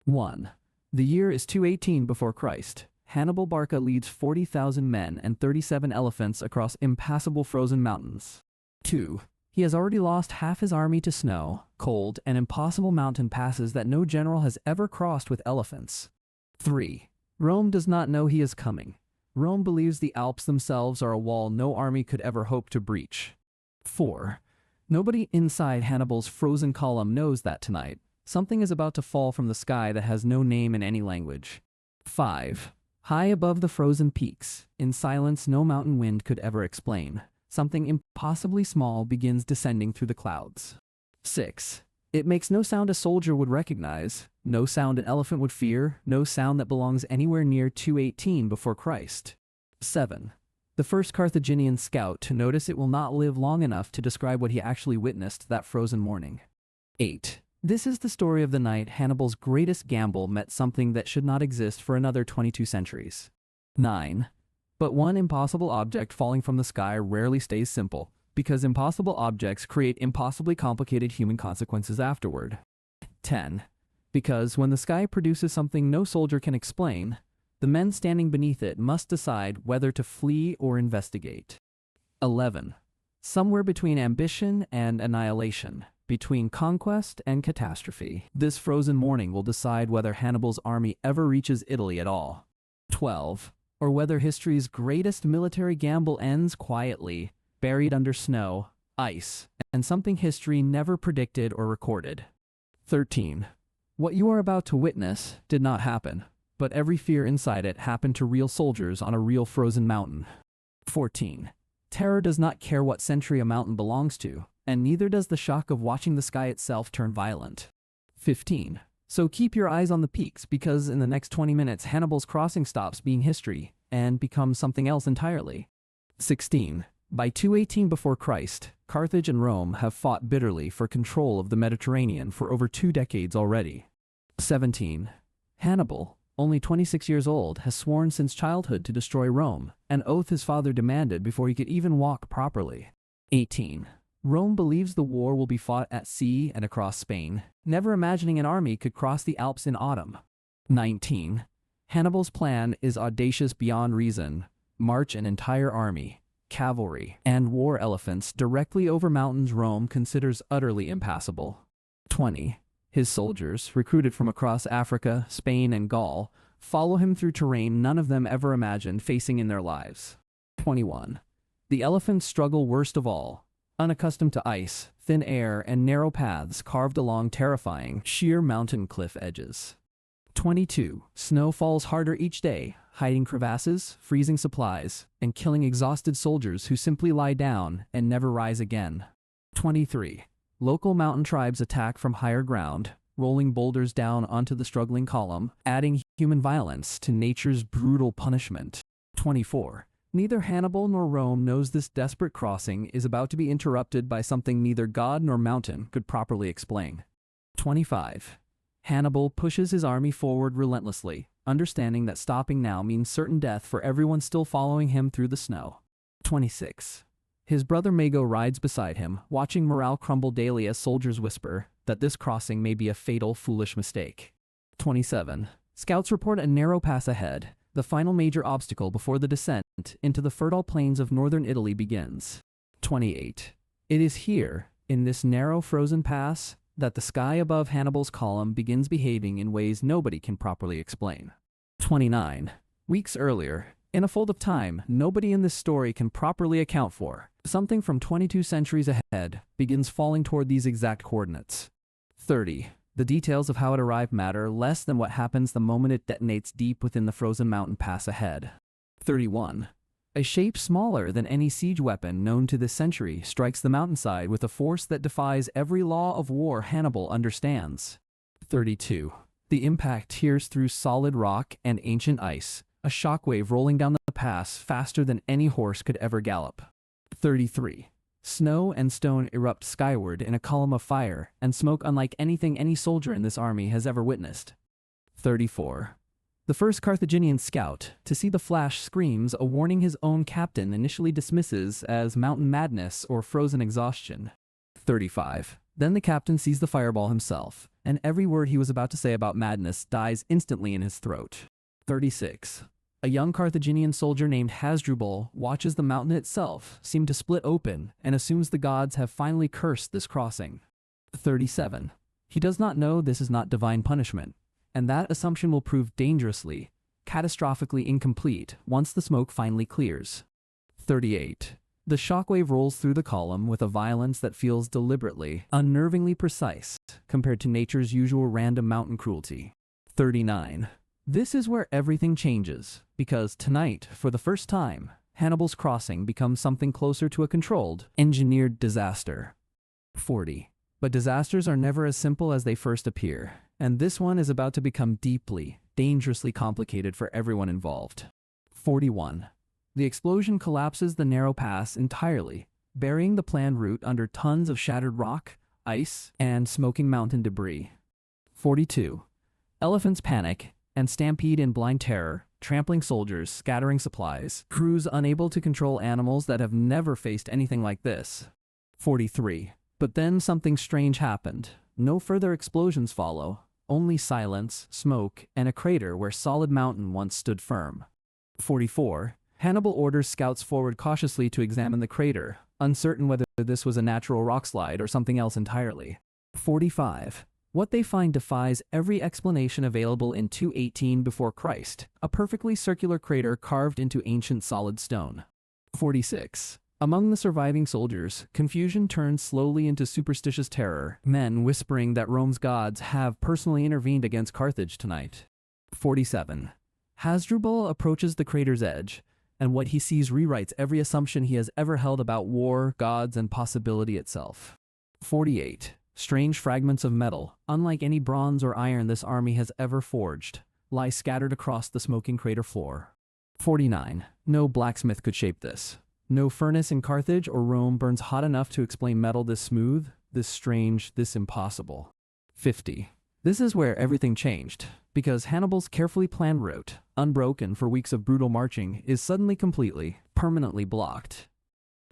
1. The year is 218 before Christ. Hannibal Barca leads 40,000 men and 37 elephants across impassable frozen mountains. 2. He has already lost half his army to snow, cold, and impossible mountain passes that no general has ever crossed with elephants. 3. Rome does not know he is coming. Rome believes the Alps themselves are a wall no army could ever hope to breach. 4. Nobody inside Hannibal's frozen column knows that tonight something is about to fall from the sky that has no name in any language. 5. High above the frozen peaks, in silence no mountain wind could ever explain, something impossibly small begins descending through the clouds. 6. It makes no sound a soldier would recognize, no sound an elephant would fear, no sound that belongs anywhere near 218 before Christ. 7. The first Carthaginian scout to notice it will not live long enough to describe what he actually witnessed that frozen morning. 8. This is the story of the night Hannibal's greatest gamble met something that should not exist for another 22 centuries. 9. But one impossible object falling from the sky rarely stays simple, because impossible objects create impossibly complicated human consequences afterward. 10. Because when the sky produces something no soldier can explain, the men standing beneath it must decide whether to flee or investigate. 11. Somewhere between ambition and annihilation, between conquest and catastrophe, this frozen morning will decide whether Hannibal's army ever reaches Italy at all. 12. Or whether history's greatest military gamble ends quietly, buried under snow, ice, and something history never predicted or recorded. 13. What you are about to witness did not happen, but every fear inside it happened to real soldiers on a real frozen mountain. 14. Terror does not care what century a mountain belongs to, and neither does the shock of watching the sky itself turn violent. 15. So keep your eyes on the peaks, because in the next 20 minutes Hannibal's crossing stops being history and becomes something else entirely. 16. By 218 before Christ, Carthage and Rome have fought bitterly for control of the Mediterranean for over 2 decades already. 17. Hannibal, only 26 years old, has sworn since childhood to destroy Rome, an oath his father demanded before he could even walk properly. 18. Rome believes the war will be fought at sea and across Spain, never imagining an army could cross the Alps in autumn. 19. Hannibal's plan is audacious beyond reason. March an entire army, cavalry, and war elephants directly over mountains Rome considers utterly impassable. 20. His soldiers, recruited from across Africa, Spain, and Gaul, follow him through terrain none of them ever imagined facing in their lives. 21. The elephants struggle worst of all. Unaccustomed to ice, thin air, and narrow paths carved along terrifying, sheer mountain cliff edges. 22. Snow falls harder each day, hiding crevasses, freezing supplies, and killing exhausted soldiers who simply lie down and never rise again. 23. Local mountain tribes attack from higher ground, rolling boulders down onto the struggling column, adding human violence to nature's brutal punishment. 24. Neither Hannibal nor Rome knows this desperate crossing is about to be interrupted by something neither God nor mountain could properly explain. 25. Hannibal pushes his army forward relentlessly, understanding that stopping now means certain death for everyone still following him through the snow. 26. His brother Mago rides beside him, watching morale crumble daily as soldiers whisper that this crossing may be a fatal, foolish mistake. 27. Scouts report a narrow pass ahead. The final major obstacle before the descent into the fertile plains of northern Italy begins. 28. It is here, in this narrow frozen pass, that the sky above Hannibal's column begins behaving in ways nobody can properly explain. 29. Weeks earlier, in a fold of time nobody in this story can properly account for, something from 22 centuries ahead begins falling toward these exact coordinates. 30. The details of how it arrived matter less than what happens the moment it detonates deep within the frozen mountain pass ahead. 31. A shape smaller than any siege weapon known to this century strikes the mountainside with a force that defies every law of war Hannibal understands. 32. The impact tears through solid rock and ancient ice, a shockwave rolling down the pass faster than any horse could ever gallop. 33. Snow and stone erupt skyward in a column of fire and smoke unlike anything any soldier in this army has ever witnessed. 34. The first Carthaginian scout to see the flash screams a warning his own captain initially dismisses as mountain madness or frozen exhaustion. 35. Then the captain sees the fireball himself, and every word he was about to say about madness dies instantly in his throat. 36. A young Carthaginian soldier named Hasdrubal watches the mountain itself seem to split open and assumes the gods have finally cursed this crossing. 37. He does not know this is not divine punishment, and that assumption will prove dangerously, catastrophically incomplete once the smoke finally clears. 38. The shockwave rolls through the column with a violence that feels deliberately, unnervingly precise compared to nature's usual random mountain cruelty. 39. This is where everything changes, because tonight, for the first time, Hannibal's crossing becomes something closer to a controlled, engineered disaster. 40. But disasters are never as simple as they first appear, and this one is about to become deeply, dangerously complicated for everyone involved. 41. The explosion collapses the narrow pass entirely, burying the planned route under tons of shattered rock, ice, and smoking mountain debris. 42. Elephants panic and stampede in blind terror, trampling soldiers, scattering supplies, crews unable to control animals that have never faced anything like this. 43. But then something strange happened. No further explosions follow, only silence, smoke, and a crater where solid mountain once stood firm. 44. Hannibal orders scouts forward cautiously to examine the crater, uncertain whether this was a natural rockslide or something else entirely. 45. What they find defies every explanation available in 218 before Christ, a perfectly circular crater carved into ancient solid stone. 46. Among the surviving soldiers, confusion turns slowly into superstitious terror, men whispering that Rome's gods have personally intervened against Carthage tonight. 47. Hasdrubal approaches the crater's edge, and what he sees rewrites every assumption he has ever held about war, gods, and possibility itself. 48. Strange fragments of metal, unlike any bronze or iron this army has ever forged, lie scattered across the smoking crater floor. 49. No blacksmith could shape this. No furnace in Carthage or Rome burns hot enough to explain metal this smooth, this strange, this impossible. 50. This is where everything changed, because Hannibal's carefully planned route, unbroken for weeks of brutal marching, is suddenly completely, permanently blocked.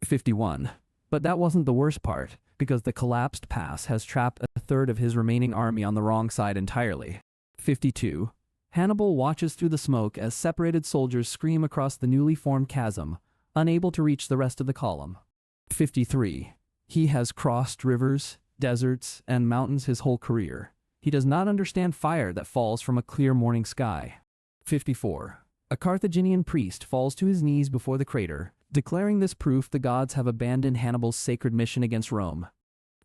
51. But that wasn't the worst part, because the collapsed pass has trapped a third of his remaining army on the wrong side entirely. 52. Hannibal watches through the smoke as separated soldiers scream across the newly formed chasm, unable to reach the rest of the column. 53. He has crossed rivers, deserts, and mountains his whole career. He does not understand fire that falls from a clear morning sky. 54. A Carthaginian priest falls to his knees before the crater, declaring this proof the gods have abandoned Hannibal's sacred mission against Rome.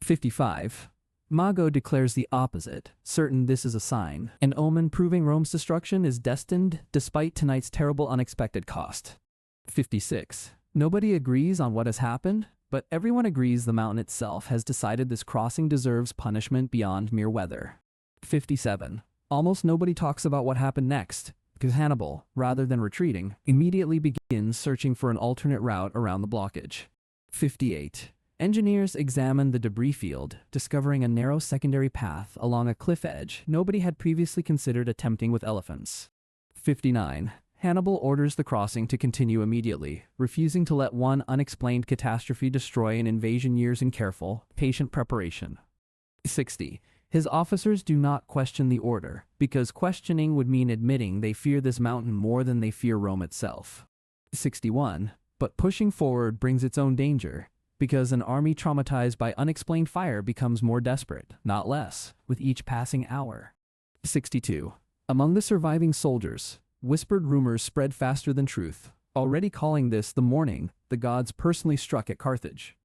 55. Mago declares the opposite, certain this is a sign, an omen proving Rome's destruction is destined despite tonight's terrible unexpected cost. 56. Nobody agrees on what has happened, but everyone agrees the mountain itself has decided this crossing deserves punishment beyond mere weather. 57. Almost nobody talks about what happened next, because Hannibal, rather than retreating, immediately begins searching for an alternate route around the blockage. 58. Engineers examine the debris field, discovering a narrow secondary path along a cliff edge nobody had previously considered attempting with elephants. 59. Hannibal orders the crossing to continue immediately, refusing to let one unexplained catastrophe destroy an invasion years in careful, patient preparation. 60. His officers do not question the order, because questioning would mean admitting they fear this mountain more than they fear Rome itself. 61. But pushing forward brings its own danger, because an army traumatized by unexplained fire becomes more desperate, not less, with each passing hour. 62. Among the surviving soldiers, whispered rumors spread faster than truth, already calling this the morning the gods personally struck at Carthage.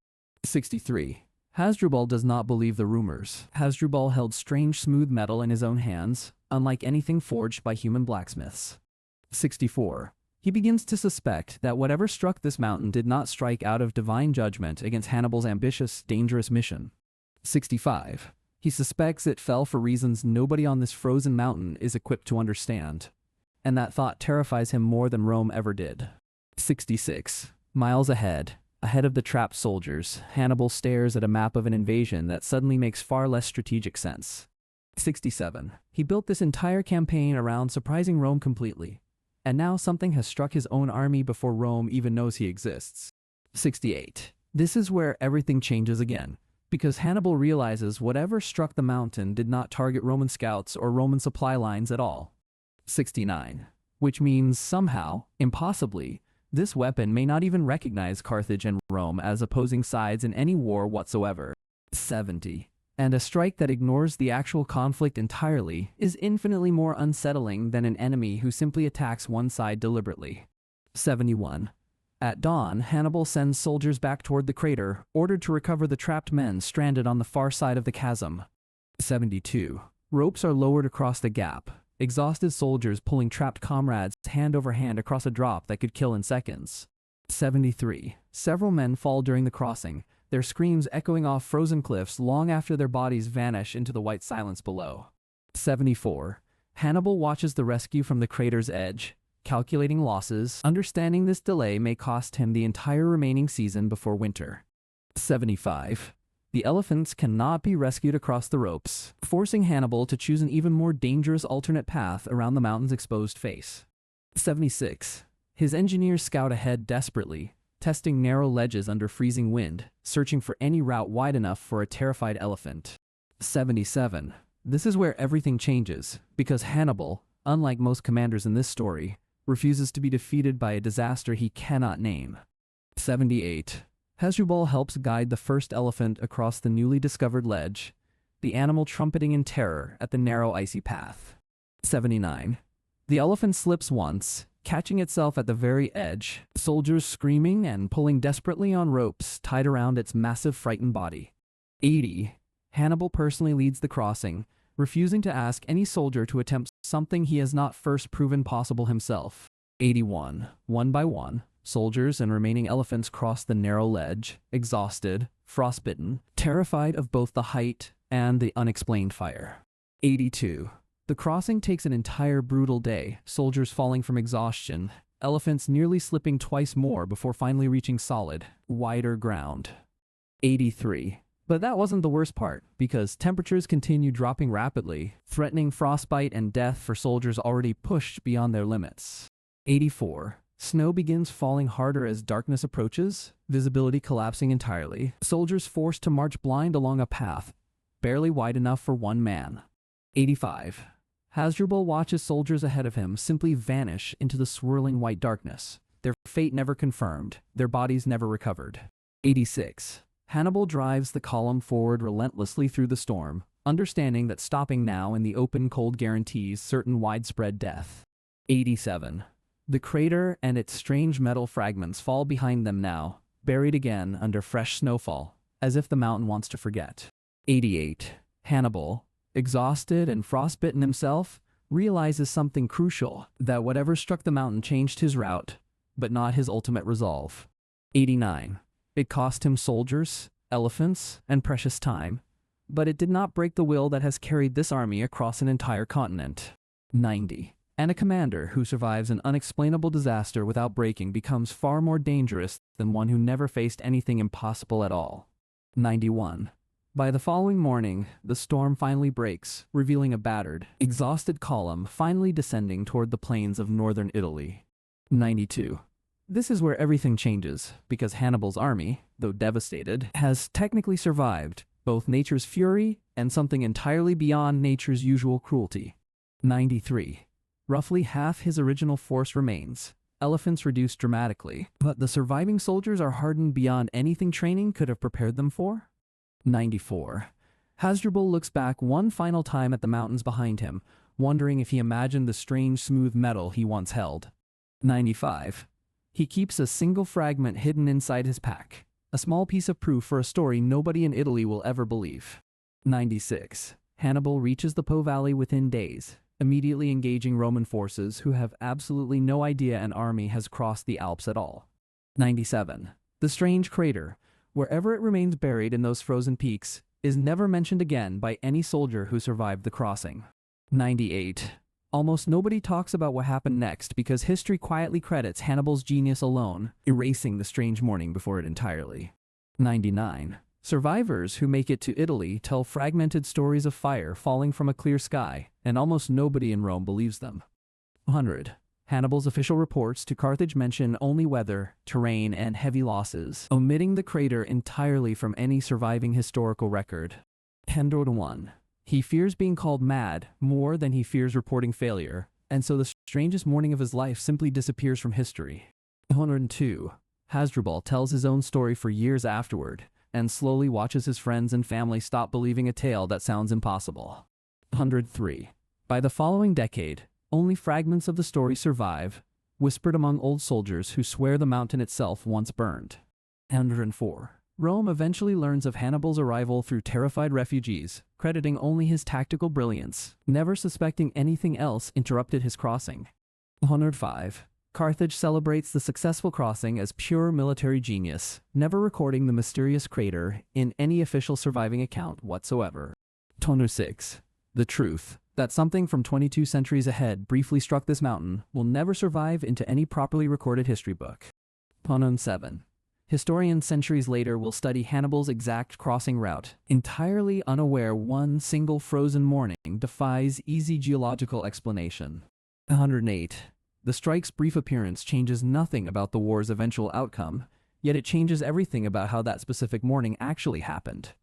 63. Hasdrubal does not believe the rumors. Hasdrubal held strange smooth metal in his own hands, unlike anything forged by human blacksmiths. 64. He begins to suspect that whatever struck this mountain did not strike out of divine judgment against Hannibal's ambitious, dangerous mission. 65. He suspects it fell for reasons nobody on this frozen mountain is equipped to understand, and that thought terrifies him more than Rome ever did. 66. Miles ahead of the trapped soldiers, Hannibal stares at a map of an invasion that suddenly makes far less strategic sense. 67. He built this entire campaign around surprising Rome completely, and now something has struck his own army before Rome even knows he exists. 68. This is where everything changes again, because Hannibal realizes whatever struck the mountain did not target Roman scouts or Roman supply lines at all. 69. Which means somehow, impossibly, this weapon may not even recognize Carthage and Rome as opposing sides in any war whatsoever. 70. And a strike that ignores the actual conflict entirely is infinitely more unsettling than an enemy who simply attacks one side deliberately. 71. At dawn, Hannibal sends soldiers back toward the crater, ordered to recover the trapped men stranded on the far side of the chasm. 72. Ropes are lowered across the gap, exhausted soldiers pulling trapped comrades hand over hand across a drop that could kill in seconds. 73. Several men fall during the crossing, their screams echoing off frozen cliffs long after their bodies vanish into the white silence below. 74. Hannibal watches the rescue from the crater's edge, calculating losses, understanding this delay may cost him the entire remaining season before winter. 75. The elephants cannot be rescued across the ropes, forcing Hannibal to choose an even more dangerous alternate path around the mountain's exposed face. 76. His engineers scout ahead desperately, testing narrow ledges under freezing wind, searching for any route wide enough for a terrified elephant. 77. This is where everything changes, because Hannibal, unlike most commanders in this story, refuses to be defeated by a disaster he cannot name. 78. Hasdrubal helps guide the first elephant across the newly discovered ledge, the animal trumpeting in terror at the narrow icy path. 79. The elephant slips once, catching itself at the very edge, soldiers screaming and pulling desperately on ropes tied around its massive frightened body. 80. Hannibal personally leads the crossing, refusing to ask any soldier to attempt something he has not first proven possible himself. 81. One by one, soldiers and remaining elephants cross the narrow ledge, exhausted, frostbitten, terrified of both the height and the unexplained fire. 82. The crossing takes an entire brutal day, soldiers falling from exhaustion, elephants nearly slipping twice more before finally reaching solid, wider ground. 83. But that wasn't the worst part, because temperatures continue dropping rapidly, threatening frostbite and death for soldiers already pushed beyond their limits. 84. Snow begins falling harder as darkness approaches, visibility collapsing entirely, soldiers forced to march blind along a path, barely wide enough for one man. 85. Hasdrubal watches soldiers ahead of him simply vanish into the swirling white darkness, their fate never confirmed, their bodies never recovered. 86. Hannibal drives the column forward relentlessly through the storm, understanding that stopping now in the open cold guarantees certain widespread death. 87. The crater and its strange metal fragments fall behind them now, buried again under fresh snowfall, as if the mountain wants to forget. 88. Hannibal, exhausted and frostbitten himself, realizes something crucial, that whatever struck the mountain changed his route, but not his ultimate resolve. 89. It cost him soldiers, elephants, and precious time, but it did not break the will that has carried this army across an entire continent. 90. And a commander who survives an unexplainable disaster without breaking becomes far more dangerous than one who never faced anything impossible at all. 91. By the following morning, the storm finally breaks, revealing a battered, exhausted column finally descending toward the plains of northern Italy. 92. This is where everything changes, because Hannibal's army, though devastated, has technically survived both nature's fury and something entirely beyond nature's usual cruelty. 93. Roughly half his original force remains, elephants reduced dramatically, but the surviving soldiers are hardened beyond anything training could have prepared them for. 94. Hasdrubal looks back one final time at the mountains behind him, wondering if he imagined the strange smooth metal he once held. 95. He keeps a single fragment hidden inside his pack, a small piece of proof for a story nobody in Italy will ever believe. 96. Hannibal reaches the Po Valley within days, immediately engaging Roman forces who have absolutely no idea an army has crossed the Alps at all. 97. The strange crater, wherever it remains buried in those frozen peaks, is never mentioned again by any soldier who survived the crossing. 98. Almost nobody talks about what happened next because history quietly credits Hannibal's genius alone, erasing the strange morning before it entirely. 99. Survivors who make it to Italy tell fragmented stories of fire falling from a clear sky, and almost nobody in Rome believes them. 100. Hannibal's official reports to Carthage mention only weather, terrain, and heavy losses, omitting the crater entirely from any surviving historical record. 101. He fears being called mad more than he fears reporting failure, and so the strangest morning of his life simply disappears from history. 102. Hasdrubal tells his own story for years afterward, and slowly watches his friends and family stop believing a tale that sounds impossible. 103. By the following decade, only fragments of the story survive, whispered among old soldiers who swear the mountain itself once burned. 104. Rome eventually learns of Hannibal's arrival through terrified refugees, crediting only his tactical brilliance, never suspecting anything else interrupted his crossing. 105. Carthage celebrates the successful crossing as pure military genius, never recording the mysterious crater in any official surviving account whatsoever. 106. The truth that something from 22 centuries ahead briefly struck this mountain will never survive into any properly recorded history book. 107. Historians centuries later will study Hannibal's exact crossing route, entirely unaware one single frozen morning defies easy geological explanation. 108. The strike's brief appearance changes nothing about the war's eventual outcome, yet it changes everything about how that specific morning actually happened.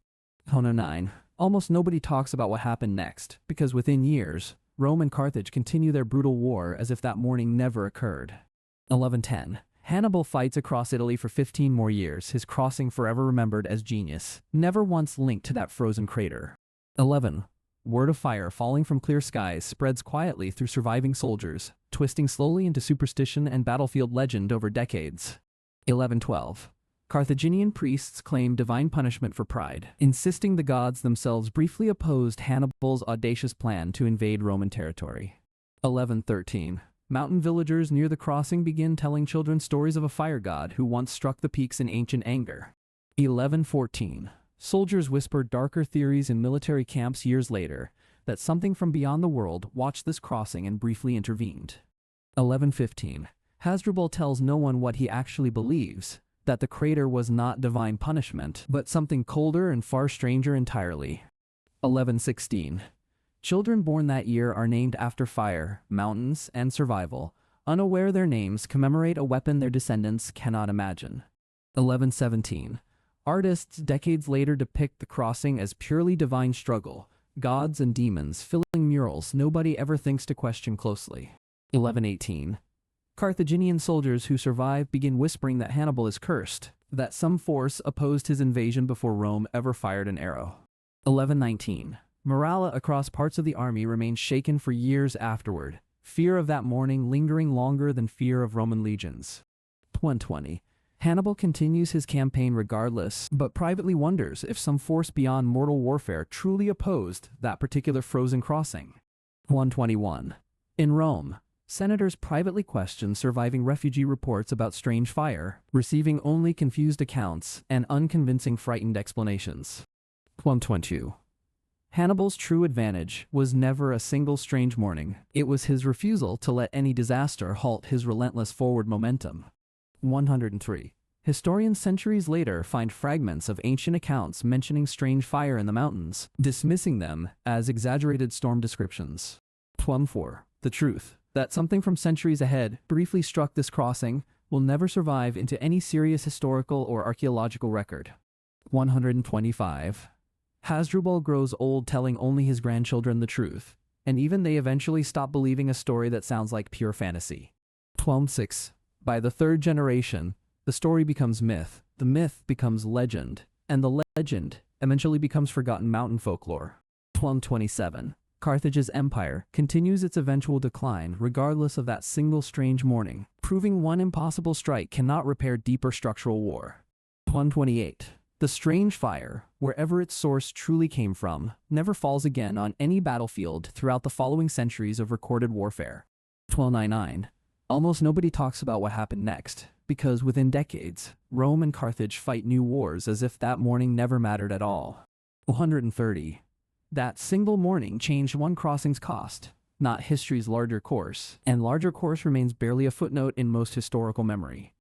109. Almost nobody talks about what happened next, because within years, Rome and Carthage continue their brutal war as if that morning never occurred. 1110. Hannibal fights across Italy for 15 more years, his crossing forever remembered as genius, never once linked to that frozen crater. 11. Word of fire falling from clear skies spreads quietly through surviving soldiers, twisting slowly into superstition and battlefield legend over decades. 1112. Carthaginian priests claim divine punishment for pride, insisting the gods themselves briefly opposed Hannibal's audacious plan to invade Roman territory. 1113. Mountain villagers near the crossing begin telling children stories of a fire god who once struck the peaks in ancient anger. 1114. Soldiers whisper darker theories in military camps years later, that something from beyond the world watched this crossing and briefly intervened. 1115. Hasdrubal tells no one what he actually believes, that the crater was not divine punishment, but something colder and far stranger entirely. 1116. Children born that year are named after fire, mountains, and survival, unaware their names commemorate a weapon their descendants cannot imagine. 1117. Artists decades later depict the crossing as purely divine struggle, gods and demons filling murals nobody ever thinks to question closely. 1118. Carthaginian soldiers who survive begin whispering that Hannibal is cursed, that some force opposed his invasion before Rome ever fired an arrow. 1119. Morale across parts of the army remains shaken for years afterward, fear of that morning lingering longer than fear of Roman legions. 120. Hannibal continues his campaign regardless, but privately wonders if some force beyond mortal warfare truly opposed that particular frozen crossing. 121. In Rome, senators privately question surviving refugee reports about strange fire, receiving only confused accounts and unconvincing frightened explanations. 122. Hannibal's true advantage was never a single strange morning. It was his refusal to let any disaster halt his relentless forward momentum. 103. Historians centuries later find fragments of ancient accounts mentioning strange fire in the mountains, dismissing them as exaggerated storm descriptions. 114. The truth that something from centuries ahead briefly struck this crossing will never survive into any serious historical or archaeological record. 125. Hasdrubal grows old telling only his grandchildren the truth, and even they eventually stop believing a story that sounds like pure fantasy. 126. By the third generation, the story becomes myth, the myth becomes legend, and the legend eventually becomes forgotten mountain folklore. 127. Carthage's empire continues its eventual decline regardless of that single strange morning, proving one impossible strike cannot repair deeper structural war. 128. The strange fire, wherever its source truly came from, never falls again on any battlefield throughout the following centuries of recorded warfare. 129. Almost nobody talks about what happened next, because within decades, Rome and Carthage fight new wars as if that morning never mattered at all. 130. That single morning changed one crossing's cost, not history's larger course, and larger course remains barely a footnote in most historical memory.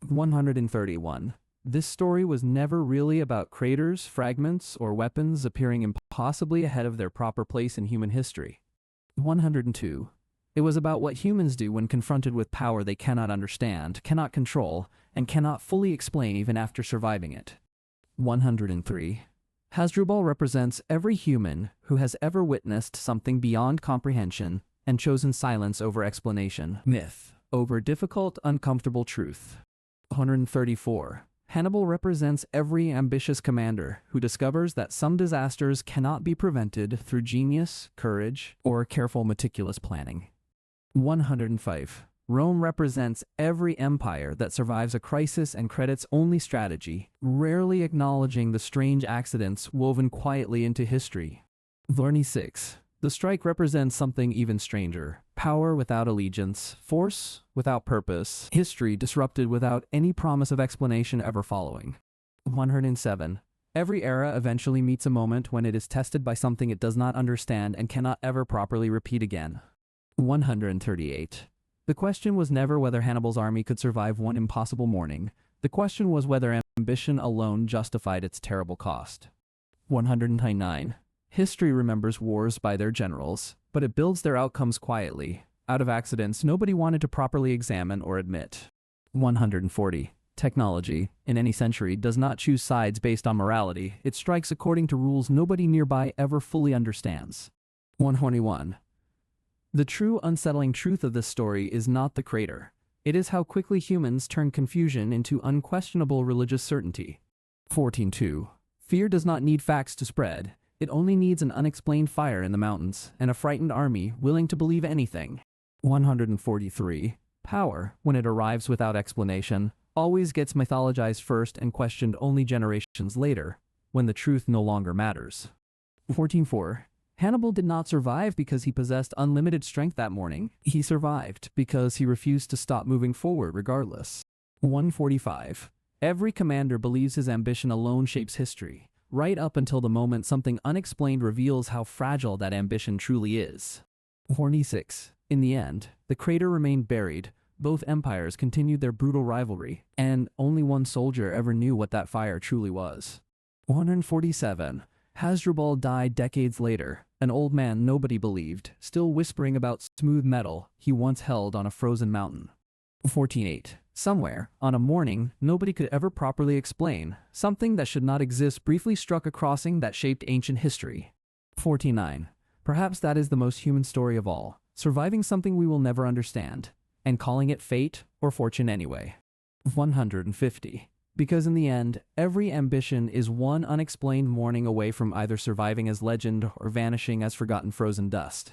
131. This story was never really about craters, fragments, or weapons appearing impossibly ahead of their proper place in human history. 102. It was about what humans do when confronted with power they cannot understand, cannot control, and cannot fully explain even after surviving it. 103. Hasdrubal represents every human who has ever witnessed something beyond comprehension and chosen silence over explanation, myth over difficult, uncomfortable truth. 134. Hannibal represents every ambitious commander who discovers that some disasters cannot be prevented through genius, courage, or careful, meticulous planning. 105. Rome represents every empire that survives a crisis and credits only strategy, rarely acknowledging the strange accidents woven quietly into history. 26. The strike represents something even stranger: power without allegiance, force without purpose, history disrupted without any promise of explanation ever following. 107. Every era eventually meets a moment when it is tested by something it does not understand and cannot ever properly repeat again. 138. The question was never whether Hannibal's army could survive one impossible morning. The question was whether ambition alone justified its terrible cost. 109. History remembers wars by their generals, but it builds their outcomes quietly, out of accidents nobody wanted to properly examine or admit. 140. Technology, in any century, does not choose sides based on morality. It strikes according to rules nobody nearby ever fully understands. 121. The true unsettling truth of this story is not the crater. It is how quickly humans turn confusion into unquestionable religious certainty. 14.2. Fear does not need facts to spread. It only needs an unexplained fire in the mountains and a frightened army willing to believe anything. 143. Power, when it arrives without explanation, always gets mythologized first and questioned only generations later, when the truth no longer matters. 14.4. Hannibal did not survive because he possessed unlimited strength that morning. He survived because he refused to stop moving forward regardless. 145. Every commander believes his ambition alone shapes history, right up until the moment something unexplained reveals how fragile that ambition truly is. 46. In the end, the crater remained buried, both empires continued their brutal rivalry, and only one soldier ever knew what that fire truly was. 147. Hasdrubal died decades later, an old man nobody believed, still whispering about smooth metal he once held on a frozen mountain. 14.8. Somewhere, on a morning nobody could ever properly explain, something that should not exist briefly struck a crossing that shaped ancient history. 49. Perhaps that is the most human story of all, surviving something we will never understand, and calling it fate or fortune anyway. 150. Because in the end, every ambition is one unexplained morning away from either surviving as legend or vanishing as forgotten frozen dust.